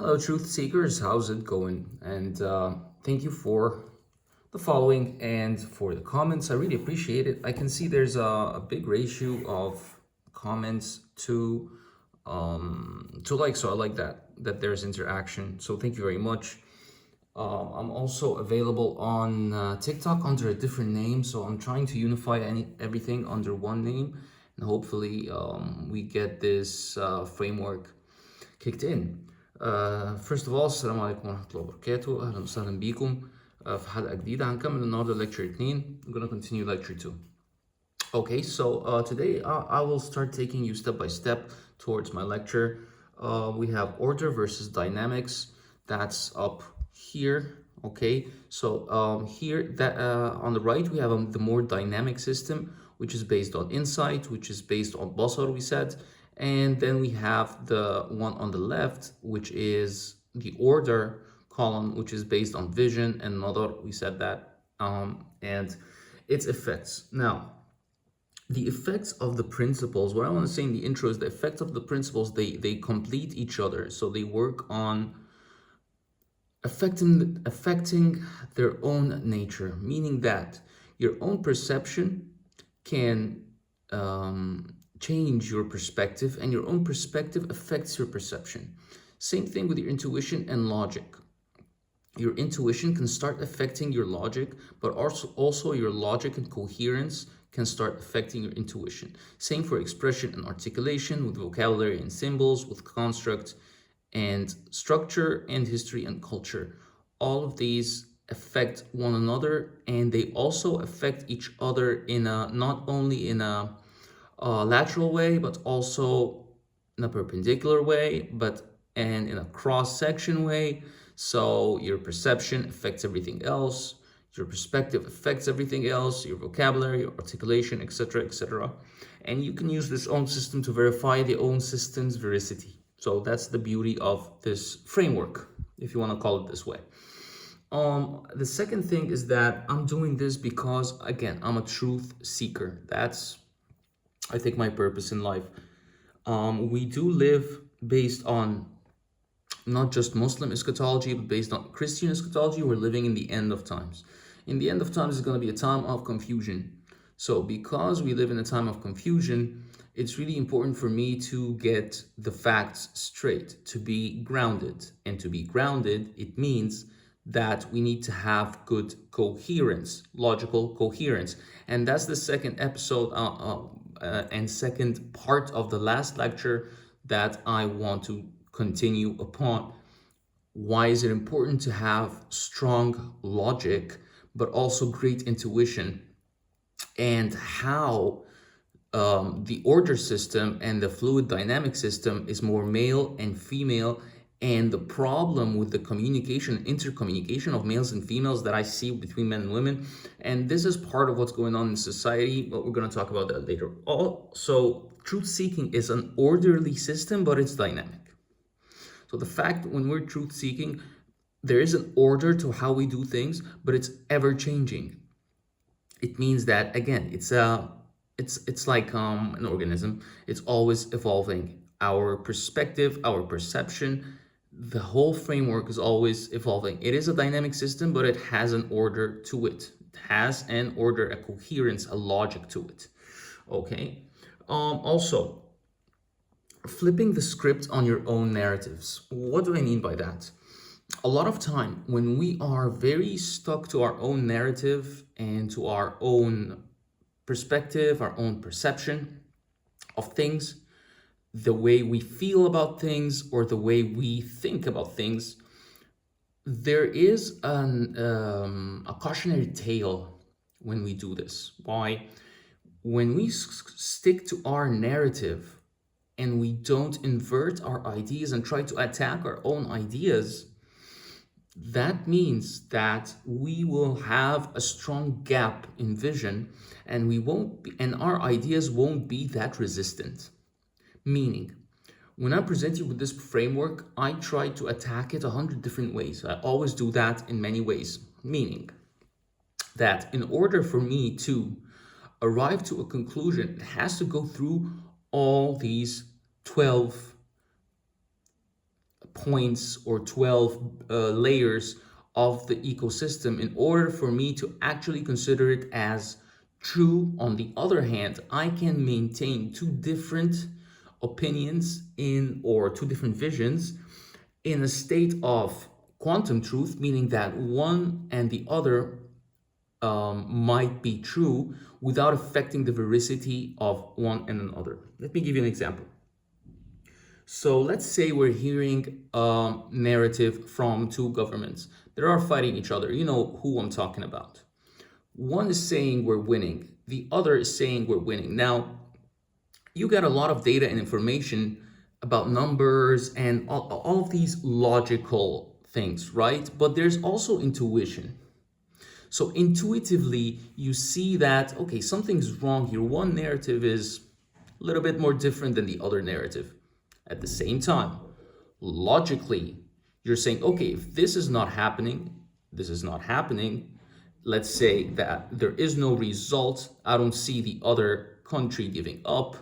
Hello, Truth Seekers. How's it going? And thank you for the following and for the comments. I really appreciate it. I can see there's a big ratio of comments to likes, so I like that there's interaction. So thank you very much. I'm also available on TikTok under a different name, so I'm trying to unify everything under one name, and hopefully we get this framework kicked in. First of all, السلام عليكم ورحمة الله وبركاته. أهلا وسهلا بيكم في حلقة جديدة. هنكمل النهاردة lecture 2. We're gonna continue lecture 2. Okay, so today I will start taking you step by step towards my lecture. We have order versus dynamics. That's up here. Okay, so here that on the right we have the more dynamic system, which is based on insight, which is based on basar, we said, and then we have the one on the left, which is the order column, which is based on vision and nadar. We said that, and its effects. Now, the effects of the principles, what I want to say in the intro is the effects of the principles, they complete each other. So they work on affecting their own nature, meaning that your own perception can change your perspective, and your own perspective affects your perception. Same thing with your intuition and logic. Your intuition can start affecting your logic, but also your logic and coherence can start affecting your intuition. Same for expression and articulation, with vocabulary and symbols, with construct and structure, and history and culture. All of these affect one another, and they also affect each other in a not only in a lateral way, but also in a perpendicular way, and in a cross-section way. So your perception affects everything else, your perspective affects everything else, your vocabulary, your articulation, etc., etc. And you can use this own system to verify the own system's veracity. So that's the beauty of this framework, if you want to call it this way. The second thing is that I'm doing this because, again, I'm a truth seeker. That's, I think, my purpose in life. We do live based on not just Muslim eschatology, but based on Christian eschatology. We're living in the end of times. In the end of times is going to be a time of confusion. So because we live in a time of confusion, it's really important for me to get the facts straight, to be grounded. And to be grounded, it means that we need to have good coherence, logical coherence. And that's the second episode and second part of the last lecture that I want to continue upon. Why is it important to have strong logic, but also great intuition? And how the order system and the fluid dynamic system is more male and female, and the problem with the communication, intercommunication of males and females that I see between men and women. And this is part of what's going on in society, but we're going to talk about that later. Also, truth seeking is an orderly system, but it's dynamic. So the fact when we're truth seeking, there is an order to how we do things, but it's ever changing. It means that, again, it's like an organism. It's always evolving. Our perspective, our perception, the whole framework is always evolving. It is a dynamic system, but it has an order to it. It has an order, a coherence, a logic to it. Okay. Also, flipping the script on your own narratives. What do I mean by that? A lot of time when we are very stuck to our own narrative and to our own perspective, our own perception of things, the way we feel about things or the way we think about things, there is a cautionary tale when we do this. Why? When we stick to our narrative and we don't invert our ideas and try to attack our own ideas, that means that we will have a strong gap in vision, and our ideas won't be that resistant. Meaning, when I present you with this framework, I try to attack it 100 different ways. I always do that in many ways. Meaning that in order for me to arrive to a conclusion, it has to go through all these 12 points or 12 layers of the ecosystem in order for me to actually consider it as true. On the other hand, I can maintain two different opinions in, or two different visions in a state of quantum truth, meaning that one and the other might be true without affecting the veracity of one and another. Let me give you an example. So let's say we're hearing a narrative from two governments that are fighting each other. You know who I'm talking about. One is saying we're winning, the other is saying we're winning. Now, you get a lot of data and information about numbers and all of these logical things, right? But there's also intuition. So intuitively, you see that, okay, something's wrong here. One narrative is a little bit more different than the other narrative. At the same time, logically, you're saying, okay, if this is not happening, this is not happening. Let's say that there is no result. I don't see the other country giving up.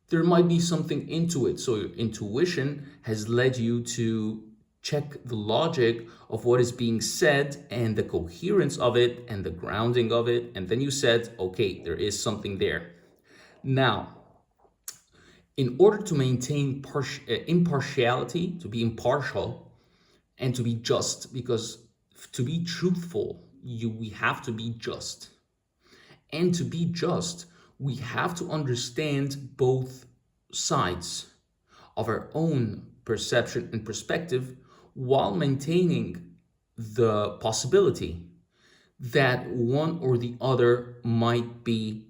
There might be something into it. So your intuition has led you to check the logic of what is being said and the coherence of it and the grounding of it. And then you said, okay, there is something there. Now, in order to maintain impartiality, to be impartial and to be just, because to be truthful, we have to be just. And to be just, we have to understand both sides of our own perception and perspective while maintaining the possibility that one or the other might be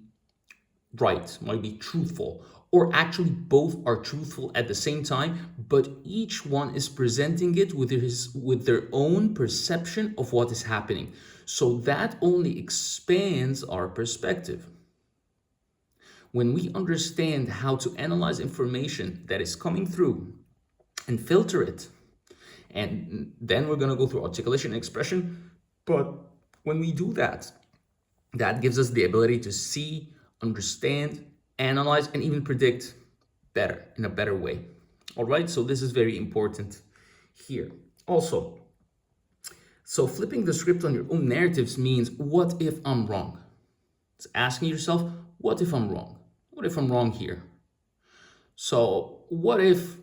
right, might be truthful, or actually both are truthful at the same time, but each one is presenting it with their own perception of what is happening. So that only expands our perspective. When we understand how to analyze information that is coming through and filter it, and then we're going to go through articulation and expression, but when we do that, that gives us the ability to see, understand, analyze, and even predict better, in a better way. All right, so this is very important here. Also, so flipping the script on your own narratives means, what if I'm wrong? It's asking yourself, what if I'm wrong? What if I'm wrong here? So what if,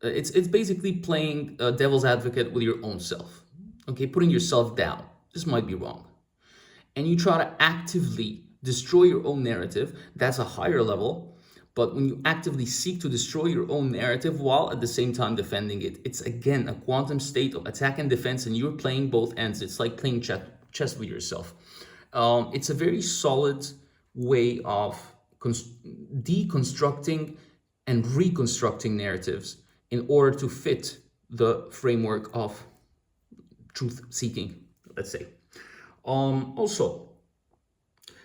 it's basically playing devil's advocate with your own self. Okay, putting yourself down. This might be wrong. And you try to actively destroy your own narrative. That's a higher level. But when you actively seek to destroy your own narrative while at the same time defending it, it's again a quantum state of attack and defense, and you're playing both ends. It's like playing chess with yourself. It's a very solid way of deconstructing and reconstructing narratives in order to fit the framework of truth seeking, let's say. Also,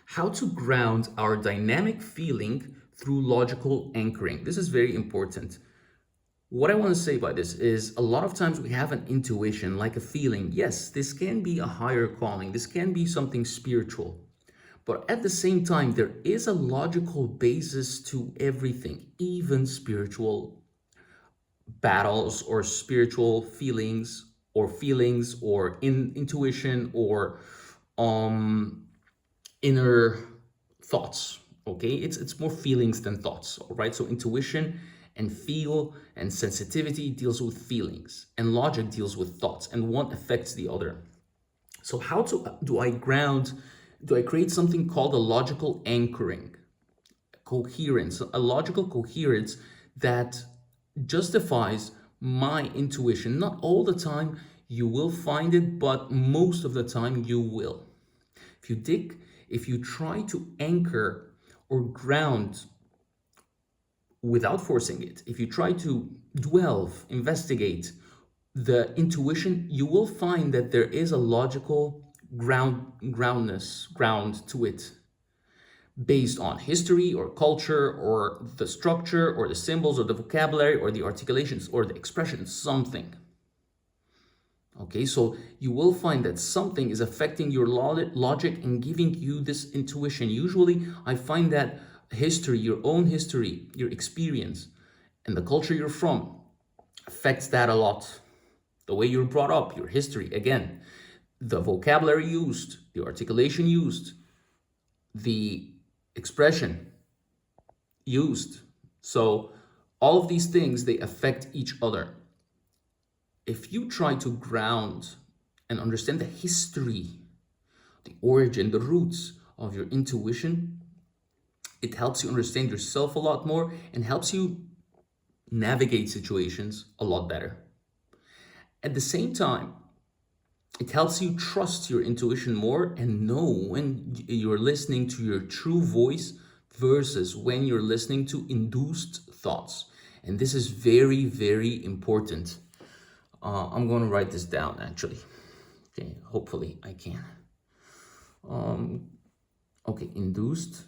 how to ground our dynamic feeling through logical anchoring. This is very important. What I want to say by this is, a lot of times we have an intuition, like a feeling. Yes, this can be a higher calling. This can be something spiritual. But at the same time, there is a logical basis to everything, even spiritual battles or spiritual feelings or intuition or inner thoughts. Okay, it's more feelings than thoughts. All right, so intuition and feel and sensitivity deals with feelings, and logic deals with thoughts, and one affects the other. So how do I create something called a logical anchoring, coherence, a logical coherence that justifies my intuition? Not all the time you will find it, but most of the time you will. If you try to anchor or ground without forcing it, if you try to delve, investigate the intuition, you will find that there is a logical ground to it, based on history or culture or the structure or the symbols or the vocabulary or the articulations or the expressions, something. Okay, so you will find that something is affecting your logic and giving you this intuition. Usually I find that history, your own history, your experience, and the culture you're from affects that a lot. The way you're brought up, your history, again, the vocabulary used, the articulation used, the expression used. So all of these things, they affect each other. If you try to ground and understand the history, the origin, the roots of your intuition, it helps you understand yourself a lot more and helps you navigate situations a lot better. At the same time, it helps you trust your intuition more and know when you're listening to your true voice versus when you're listening to induced thoughts. And this is very, very important. I'm going to write this down actually. Okay, hopefully I can. Okay, induced.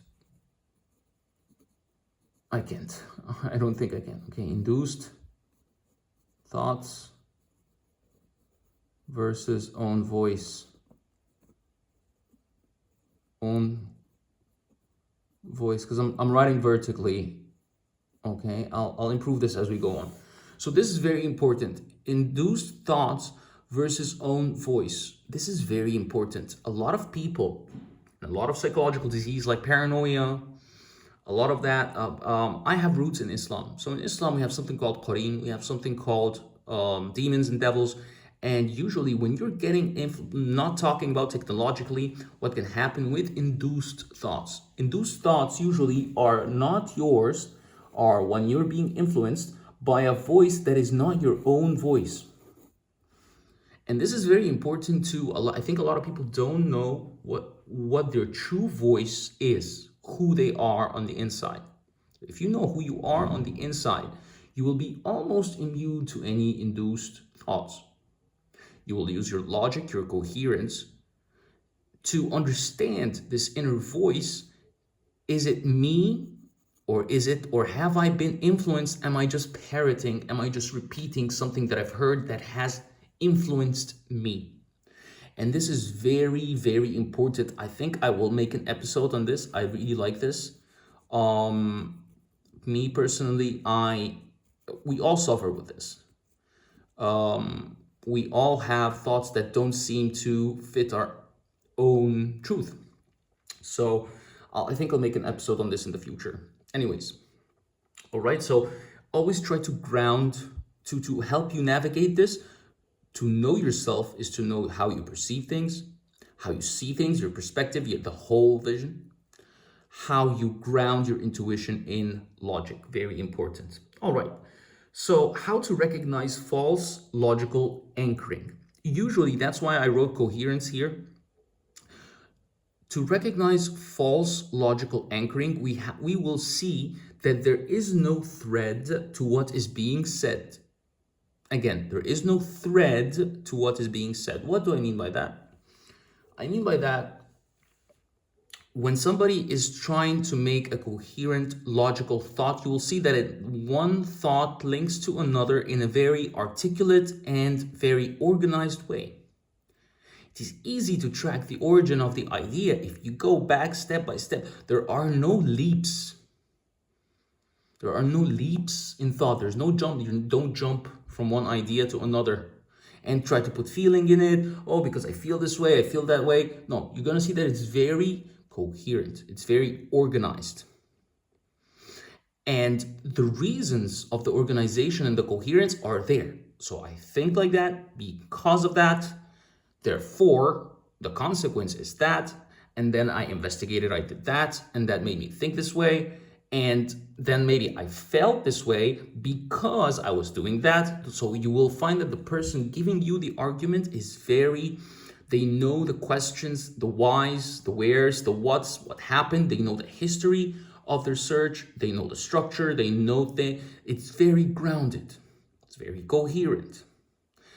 I can't. I don't think I can. Okay, induced thoughts versus own voice. Own voice, because I'm writing vertically. Okay, I'll improve this as we go on. So this is very important. Induced thoughts versus own voice. This is very important. A lot of people, a lot of psychological disease like paranoia, a lot of that, I have roots in Islam. So in Islam, we have something called Qareen, we have something called demons and devils. And usually when you're getting, not talking about technologically, what can happen with induced thoughts. Induced thoughts usually are not yours, or when you're being influenced by a voice that is not your own voice. And this is very important too. I think a lot of people don't know what their true voice is, who they are on the inside. If you know who you are on the inside, you will be almost immune to any induced thoughts. You will use your logic, your coherence to understand this inner voice. Is it me? Or have I been influenced? Am I just parroting? Am I just repeating something that I've heard that has influenced me? And this is very, very important. I think I will make an episode on this. I really like this. Me personally, we all suffer with this. We all have thoughts that don't seem to fit our own truth. So I think I'll make an episode on this in the future. Anyways, all right, so always try to ground, to help you navigate this. To know yourself is to know how you perceive things, how you see things, your perspective, the whole vision, how you ground your intuition in logic, very important. All right, so how to recognize false logical anchoring. Usually, that's why I wrote coherence here. To recognize false logical anchoring, we will see that there is no thread to what is being said. Again, there is no thread to what is being said. What do I mean by that? I mean by that, when somebody is trying to make a coherent logical thought, you will see that one thought links to another in a very articulate and very organized way. It is easy to track the origin of the idea if you go back step by step. There are no leaps. There are no leaps in thought. There's no jump. You don't jump from one idea to another and try to put feeling in it. Oh, because I feel this way, I feel that way. No, you're going to see that it's very coherent. It's very organized. And the reasons of the organization and the coherence are there. So I think like that because of that. Therefore, the consequence is that, and then I investigated, I did that, and that made me think this way, and then maybe I felt this way because I was doing that. So you will find that the person giving you the argument is they know the questions, the whys, the wheres, the whats, what happened, they know the history of their search, they know the structure, they know it's very grounded, it's very coherent,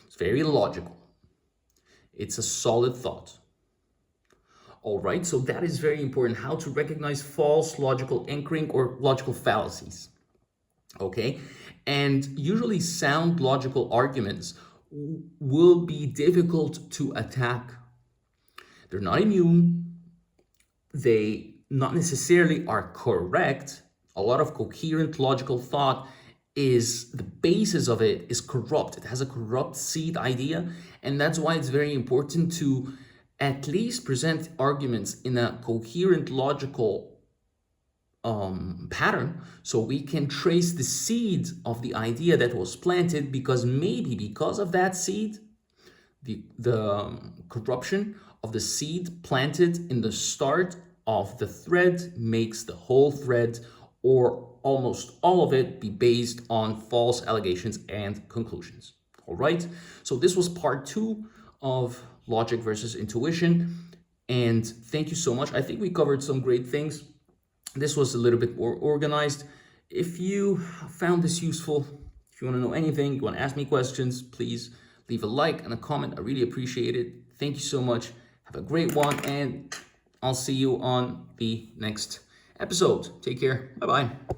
it's very logical. It's a solid thought. All right, so that is very important, how to recognize false logical anchoring or logical fallacies. Okay, and usually sound logical arguments will be difficult to attack. They're not immune. They not necessarily are correct. A lot of coherent logical thought is the basis of it is corrupt. It has a corrupt seed idea, and that's why it's very important to at least present arguments in a coherent, logical pattern, so we can trace the seed of the idea that was planted, because maybe because of that seed, the corruption of the seed planted in the start of the thread makes the whole thread, or almost all of it, be based on false allegations and conclusions. All right, so this was part 2 of logic versus intuition, and thank you so much. I think we covered some great things. This was a little bit more organized. If you found this useful, if you want to know anything, you want to ask me questions, please leave a like and a comment. I really appreciate it. Thank you so much. Have a great one, and I'll see you on the next episode. Take care. Bye-bye.